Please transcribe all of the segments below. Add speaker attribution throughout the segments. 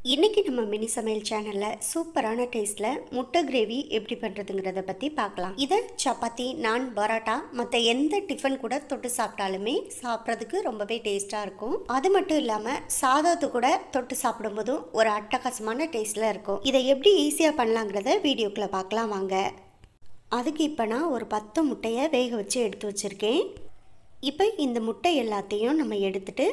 Speaker 1: இன்றைக்கி நம்ம மினி சமையல் சேனலில் சூப்பரான டேஸ்ட்டில் முட்டை கிரேவி எப்படி பண்ணுறதுங்கிறத பற்றி பார்க்கலாம். இதை சப்பாத்தி, நான், பரோட்டா மற்ற எந்த டிஃபன் கூட தொட்டு சாப்பிட்டாலுமே சாப்பிட்றதுக்கு ரொம்பவே டேஸ்ட்டாக இருக்கும். அது மட்டும் இல்லாமல் சாதத்து கூட தொட்டு சாப்பிடும்போதும் ஒரு அட்டகாசமான டேஸ்ட்டில் இருக்கும். இதை எப்படி ஈஸியாக பண்ணலாங்கிறத வீடியோக்குள்ளே பார்க்கலாம் வாங்க. அதுக்கு இப்போ நான் ஒரு 10 முட்டையை வேக வச்சு எடுத்து வச்சுருக்கேன். இப்போ இந்த முட்டை எல்லாத்தையும் நம்ம எடுத்துகிட்டு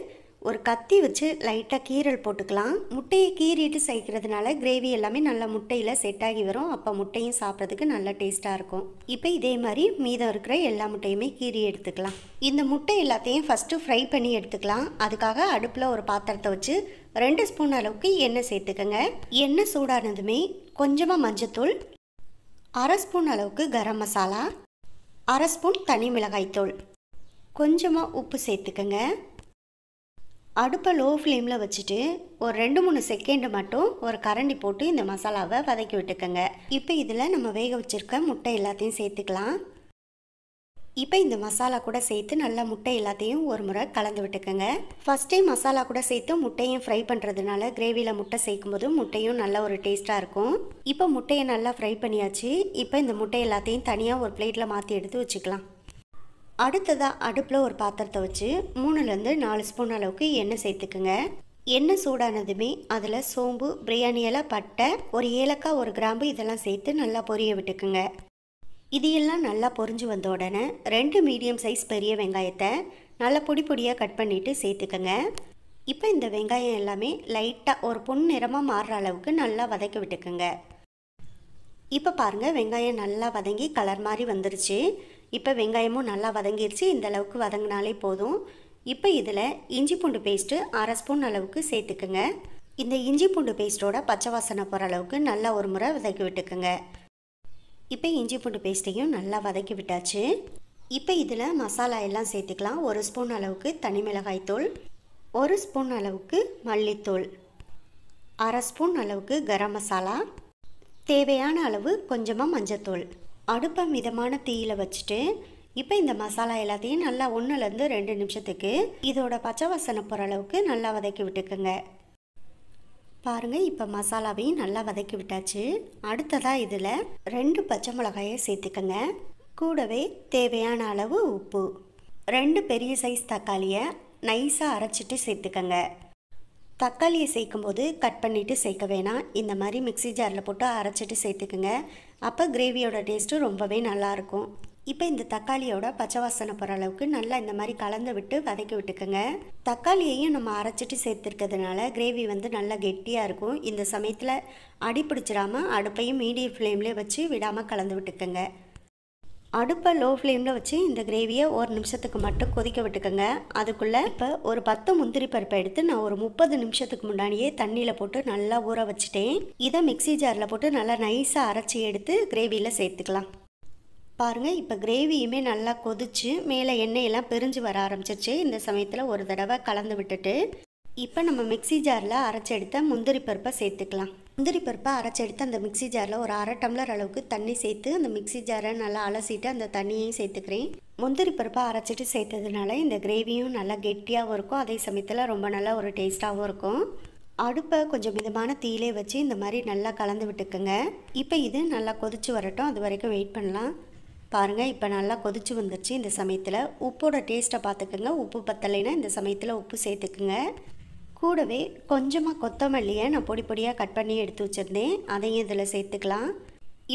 Speaker 1: ஒரு கத்தி வச்சு லைட்டாக கீரல் போட்டுக்கலாம். முட்டையை கீறிட்டு சேர்க்கறதுனால கிரேவி எல்லாமே நல்லா முட்டையில் செட் ஆகி வரும். அப்போ முட்டையும் சாப்பிட்றதுக்கு நல்லா டேஸ்ட்டாக இருக்கும். இப்போ இதே மாதிரி மீதம் இருக்கிற எல்லா முட்டையுமே கீறி எடுத்துக்கலாம். இந்த முட்டை எல்லாத்தையும் ஃபஸ்ட்டு ஃப்ரை பண்ணி எடுத்துக்கலாம். அதுக்காக அடுப்பில் ஒரு பாத்திரத்தை வச்சு 2 ஸ்பூன் அளவுக்கு எண்ணெய் சேர்த்துக்கோங்க. எண்ணெய் சூடானதுமே கொஞ்சமாக மஞ்சத்தூள், 1/2 ஸ்பூன் அளவுக்கு கரம் மசாலா, 1/2 ஸ்பூன் தனி மிளகாய்த்தூள், கொஞ்சமாக உப்பு சேர்த்துக்கோங்க. அடுப்பை லோ ஃப்ளேமில் வச்சுட்டு ஒரு 2-3 செகண்டு மட்டும் ஒரு கரண்டி போட்டு இந்த மசாலாவை வதக்கி விட்டுக்கோங்க. இப்போ இதில் நம்ம வேக வச்சுருக்க முட்டை எல்லாத்தையும் சேர்த்துக்கலாம். இப்போ இந்த மசாலா கூட சேர்த்து நல்லா முட்டை எல்லாத்தையும் ஒரு முறை கலந்து விட்டுக்கோங்க. ஃபஸ்ட் டைம் மசாலா கூட சேர்த்து முட்டையும் ஃப்ரை பண்ணுறதுனால கிரேவியில் முட்டை சேர்க்கும்போது முட்டையும் நல்ல ஒரு டேஸ்ட்டாக இருக்கும். இப்போ முட்டையை நல்லா ஃப்ரை பண்ணியாச்சு. இப்போ இந்த முட்டை எல்லாத்தையும் தனியாக ஒரு பிளேட்டில் மாற்றி எடுத்து வச்சுக்கலாம். அடுத்ததாக அடுப்பில் ஒரு பாத்திரத்தை வச்சு 3-4 ஸ்பூன் அளவுக்கு எண்ணெய் சேர்த்துக்குங்க. எண்ணெய் சூடானதுமே அதில் சோம்பு, பிரியாணி இலை, பட்டை, ஒரு ஏலக்காய், ஒரு கிராம்பு இதெல்லாம் சேர்த்து நல்லா பொரிய விட்டுக்குங்க. இது எல்லாம் நல்லா பொரிஞ்சு வந்த உடனே 2 மீடியம் சைஸ் பெரிய வெங்காயத்தை நல்லா பொடி பொடியாக கட் பண்ணிவிட்டு சேர்த்துக்கங்க. இப்போ இந்த வெங்காயம் எல்லாமே லைட்டாக ஒரு பொன்னிறமாக மாறுற அளவுக்கு நல்லா வதக்கி விட்டுக்குங்க. இப்போ பாருங்கள், வெங்காயம் நல்லா வதங்கி கலர் மாதிரி வந்துருச்சு. இப்போ வெங்காயமும் நல்லா வதங்கிருச்சு. இந்த அளவுக்கு வதங்கினாலே போதும். இப்போ இதில் இஞ்சி பூண்டு பேஸ்ட்டு 1/2 ஸ்பூன் அளவுக்கு சேர்த்துக்குங்க. இந்த இஞ்சி பூண்டு பேஸ்ட்டோட பச்சை வாசனை போகிற அளவுக்கு நல்லா ஒரு முறை வதக்கி விட்டுக்குங்க. இப்போ இஞ்சி பூண்டு பேஸ்ட்டையும் நல்லா வதக்கி விட்டாச்சு. இப்போ இதில் மசாலா எல்லாம் சேர்த்துக்கலாம். 1 ஸ்பூன் அளவுக்கு தனி மிளகாய்த்தூள், 1 ஸ்பூன் அளவுக்கு மல்லித்தூள், 1/2 ஸ்பூன் அளவுக்கு கரம் மசாலா, தேவையான அளவு கொஞ்சமாக மஞ்சத்தூள். அடுப்பை மிதமான தீயில் வச்சுட்டு இப்போ இந்த மசாலா எல்லாத்தையும் நல்லா 1-2 நிமிஷத்துக்கு இதோட பச்சை வாசனை போகிற அளவுக்கு நல்லா வதக்கி விட்டுக்குங்க. பாருங்கள், இப்போ மசாலாவையும் நல்லா வதக்கி விட்டாச்சு. அடுத்ததாக இதில் 2 பச்சை மிளகாயை சேர்த்துக்கங்க. கூடவே தேவையான அளவு உப்பு, 2 பெரிய சைஸ் தக்காளியை நைஸாக அரைச்சிட்டு சேர்த்துக்கங்க. தக்காளியை சேர்க்கும்போது கட் பண்ணிவிட்டு சேர்க்க வேணாம். இந்த மாதிரி மிக்ஸி ஜாரில் போட்டு அரைச்சிட்டு சேர்த்துக்குங்க. அப்போ கிரேவியோட டேஸ்ட்டு ரொம்பவே நல்லாயிருக்கும். இப்போ இந்த தக்காளியோட பச்சை வாசனை போகிற அளவுக்கு நல்லா இந்த மாதிரி கலந்து விட்டு வதக்கி விட்டுக்குங்க. தக்காளியையும் நம்ம அரைச்சிட்டு சேர்த்துருக்கிறதுனால கிரேவி வந்து நல்லா கெட்டியாக இருக்கும். இந்த சமயத்தில் அடி பிடிச்சிடாமல் அடுப்பையும் மீடியம் ஃப்ளேம்லேயே வச்சு விடாமல் கலந்து விட்டுக்குங்க. அடுப்பை லோ ஃப்ளேமில் வச்சு இந்த கிரேவியை 1 நிமிஷத்துக்கு மட்டும் கொதிக்க விட்டுக்கோங்க. அதுக்குள்ளே இப்போ ஒரு 10 முந்திரி பருப்பை எடுத்து நான் ஒரு 30 நிமிஷத்துக்கு முன்னாடியே தண்ணியில் போட்டு நல்லா ஊற வச்சுட்டேன். இதை மிக்ஸி ஜாரில் போட்டு நல்லா நைஸாக அரைச்சி எடுத்து கிரேவியில் சேர்த்துக்கலாம். பாருங்கள், இப்போ கிரேவியுமே நல்லா கொதிச்சு மேலே எண்ணெயெல்லாம் பிரிஞ்சு வர ஆரம்பிச்சிருச்சு. இந்த சமயத்தில் ஒரு தடவை கலந்து விட்டுட்டு இப்போ நம்ம மிக்ஸி ஜாரில் அரைச்சி எடுத்த முந்திரி பருப்பை சேர்த்துக்கலாம். முந்திரி பருப்பை அரைச்சி எடுத்து அந்த மிக்ஸி ஜாரில் ஒரு 1/2 டம்ளர் அளவுக்கு தண்ணி சேர்த்து அந்த மிக்ஸி ஜாரை நல்லா அலசிட்டு அந்த தண்ணியையும் சேர்த்துக்கிறேன். முந்திரி பருப்பை அரைச்சிட்டு சேர்த்ததுனால இந்த கிரேவியும் நல்லா கெட்டியாகவும் இருக்கும். அதே சமயத்தில் ரொம்ப நல்லா ஒரு டேஸ்ட்டாகவும் இருக்கும். அடுப்பை கொஞ்சம் மிதமான தீயிலே வச்சு இந்த மாதிரி நல்லா கலந்து விட்டுக்குங்க. இப்போ இது நல்லா கொதிச்சு வரட்டும், அது வரைக்கும் வெயிட் பண்ணலாம். பாருங்கள், இப்போ நல்லா கொதிச்சு வந்துருச்சு. இந்த சமயத்தில் உப்போட டேஸ்ட்டை பார்த்துக்குங்க. உப்பு பத்தலைன்னா இந்த சமயத்தில் உப்பு சேர்த்துக்குங்க. கூடவே கொஞ்சமாக கொத்தமல்லியை நான் பொடி பொடியாக கட் பண்ணி எடுத்து வச்சுருந்தேன், அதையும் இதில் சேர்த்துக்கலாம்.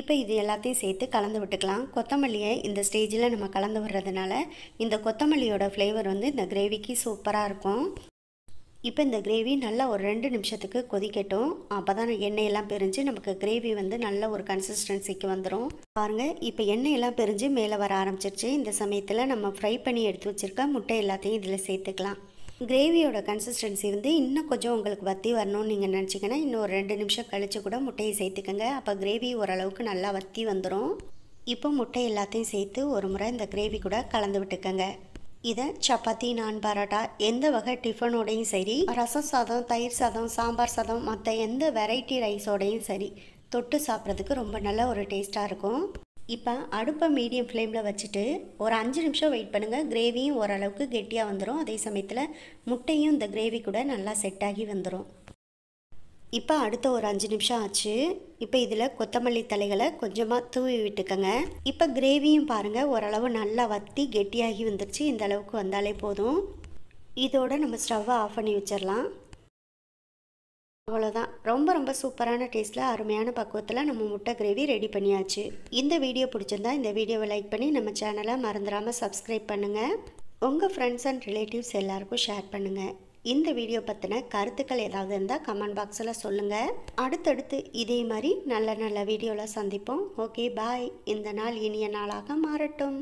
Speaker 1: இப்போ இது எல்லாத்தையும் சேர்த்து கலந்து விட்டுக்கலாம். கொத்தமல்லியை இந்த ஸ்டேஜில் நம்ம கலந்து விடுறதுனால இந்த கொத்தமல்லியோட ஃப்ளேவர் வந்து இந்த கிரேவிக்கு சூப்பராக இருக்கும். இப்போ இந்த கிரேவி நல்லா ஒரு 2 நிமிஷத்துக்கு கொதிக்கட்டும். அப்போ தான் எண்ணெயெல்லாம் பிரிஞ்சு நமக்கு கிரேவி வந்து நல்ல ஒரு கன்சிஸ்டன்சிக்கு வந்துடும். பாருங்கள், இப்போ எண்ணெயெல்லாம் பிரிஞ்சு மேலே வர ஆரம்பிச்சிருச்சு. இந்த சமயத்தில் நம்ம ஃப்ரை பண்ணி எடுத்து வச்சுருக்க முட்டை எல்லாத்தையும் இதில் சேர்த்துக்கலாம். கிரேவியோட கன்சிஸ்டன்சி வந்து இன்னும் கொஞ்சம் உங்களுக்கு வற்றி வரணும்னு நீங்கள் நினச்சிங்கன்னா இன்னும் ஒரு 2 நிமிஷம் கழித்து கூட முட்டையை சேர்த்துக்கோங்க. அப்போ கிரேவி ஓரளவுக்கு நல்லா வற்றி வந்துடும். இப்போ முட்டை எல்லாத்தையும் சேர்த்து ஒரு முறை இந்த கிரேவி கூட கலந்து விட்டுக்கோங்க. இதை சப்பாத்தி, நான், பரோட்டா எந்த வகை டிஃபனோடையும் சரி, ரசம் சாதம், தயிர் சாதம், சாம்பார் சாதம், மற்ற எந்த வெரைட்டி ரைஸோடையும் சரி தொட்டு சாப்பிட்றதுக்கு ரொம்ப நல்ல ஒரு டேஸ்ட்டாக இருக்கும். இப்போ அடுப்பை மீடியம் ஃப்ளேமில் வச்சுட்டு ஒரு 5 நிமிஷம் வெயிட் பண்ணுங்கள். கிரேவியும் ஓரளவுக்கு கெட்டியாக வந்துடும். அதே சமயத்தில் முட்டையும் இந்த கிரேவி கூட நல்லா செட் ஆகி வந்துடும். இப்போ அடுத்த ஒரு 5 நிமிஷம் ஆச்சு. இப்போ இதில் கொத்தமல்லி தலைகளை கொஞ்சமாக தூவி விட்டுக்கங்க. இப்போ கிரேவியும் பாருங்கள் ஓரளவு நல்லா வற்றி கெட்டியாகி வந்துருச்சு. இந்த அளவுக்கு வந்தாலே போதும். இதோட நம்ம ஸ்டவ்வை ஆஃப் பண்ணி வச்சிடலாம். அவ்வளோதான். ரொம்ப ரொம்ப சூப்பரான டேஸ்ட்டில் அருமையான பக்குவத்தில் நம்ம முட்டை கிரேவி ரெடி பண்ணியாச்சு. இந்த வீடியோ பிடிச்சிருந்தா இந்த வீடியோவை லைக் பண்ணி நம்ம சேனலை மறந்துடாமல் சப்ஸ்கிரைப் பண்ணுங்கள். உங்கள் ஃப்ரெண்ட்ஸ் அண்ட் ரிலேட்டிவ்ஸ் எல்லாருக்கும் ஷேர் பண்ணுங்கள். இந்த வீடியோ பற்றின கருத்துக்கள் ஏதாவது இருந்தால் கமெண்ட் பாக்ஸில் சொல்லுங்கள். அடுத்தடுத்து இதே மாதிரி நல்ல நல்ல வீடியோவில் சந்திப்போம். Okay bye. இந்த நாள் இனிய நாளாக மாறட்டும்.